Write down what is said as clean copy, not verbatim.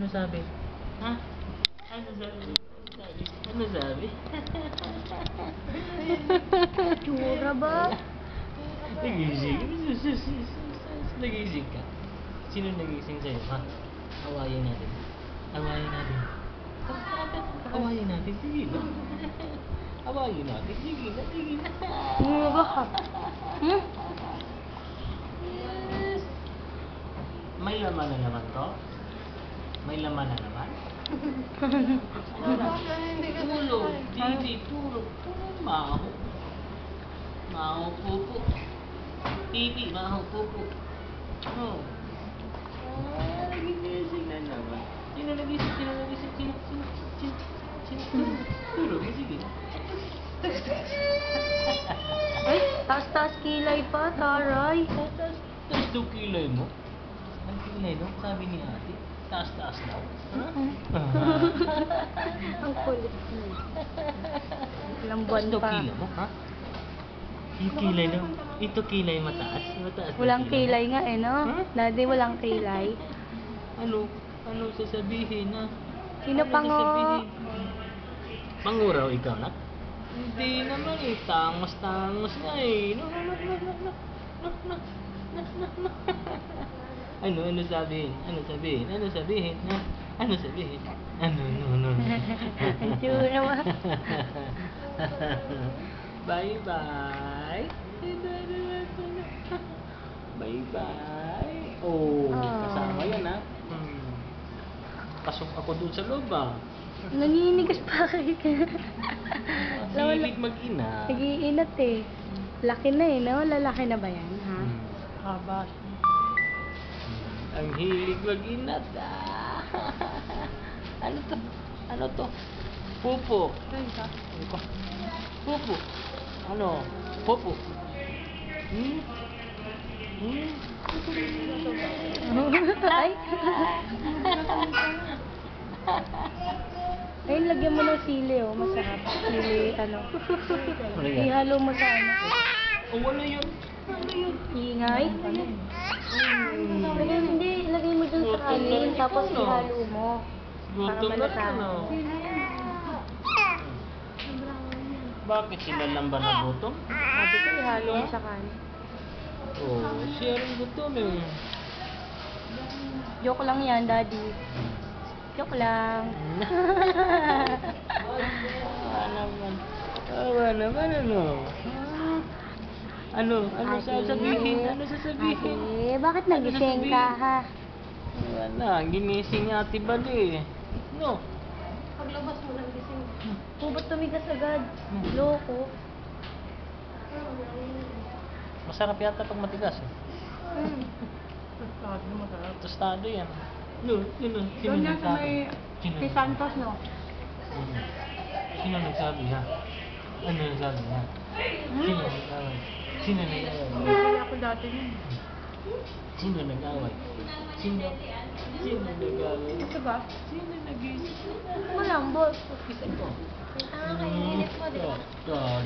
Ano sabi? Ha? Ano sabi? Ano sabi? Tsura ba? Nagising. Nagising ka. Sino nagising sa'yo, ha? Awayin natin. Awayin natin. Awayin natin. Sige na. Awayin natin. Sige na. Sige na. Ano ba? Hmm? Yes. May laman na naman to? May laman na naman? Ano na? Pulo. Hindi. Puro. Puro maho. Maho pupo. Pipi. Maho pupo. Oh. Nagigising na naman. Sino nagising? Sino nagising? Sino? Puro. Sige. Ay, taas-taas kilay pa, taray. Taas daw kilay mo? Ang kilay daw, sabi ni ate. Taas-taas daw. Ha? Ang kulit mo. Ilang buwan Taas daw pa. kilay mo, ha? Yung kilay daw. Ito kilay mataas. Mataas daw Walang mo. kilay nga eh, no? Huh? Daddy, walang kilay. Ano? Ano sasabihin, ha? Sino Ano pango? sasabihin? Manguraw ikaw, nak? Hindi naman eh. Tangos nga eh. No. Ano sabihin? Ano sabihin? Ano sabihin? Ha? Ano sabihin? No. Ang tsura mo. Bye-bye. Bye-bye. Oh, kasama yan, ha? Pasok ako dun sa loob, ah. Naninigas pa kayo. Hilig mag-ina. Nag-iinat eh. Laki na eh, no? Lalaki na ba yan, ha? Habas. Ang hilig mag-inat, ah. Ano to? Ano to? Pupo. Pupo. Ano? Pupo. Ay! Ay, lagyan mo ng sili, oh. Masarap. Sili, ano. Ano yan? Ihalo mo sa ano. Oh, wala yun. Ano yun? Ingay. Lagyan, hindi. Lagay mo dun sa kanin, tapos ihalo mo. Para Gutom na malasahan. ano? Bakit sila lang ba nagutom? Sabi ko, ihalo mo sa kanin. Oh, siya rin gutom eh. Joke lang yan, Daddy. Joke lang. Awa naman, ano? Ano sasabihin? Ano sasabihin? Ate, bakit nagising ka, ha? Wala, ginising ni Ate Bali eh. No? Paglabas mo nagising. Oh, ba't tumigas agad? Loko. Masarap yata pag matigas eh. Tostado yan. No, sino nagsabi? Si Santos, no? Sino nagsabi ha? Ano nagsabi ha? Sino nag-away? Sino nag-away? Kaya ako dati yun. Sino nag-away? Sino nag-away? Ito ba? Sino nag-isip? Malambot. Isa ko. Kainit mo, di ba? God.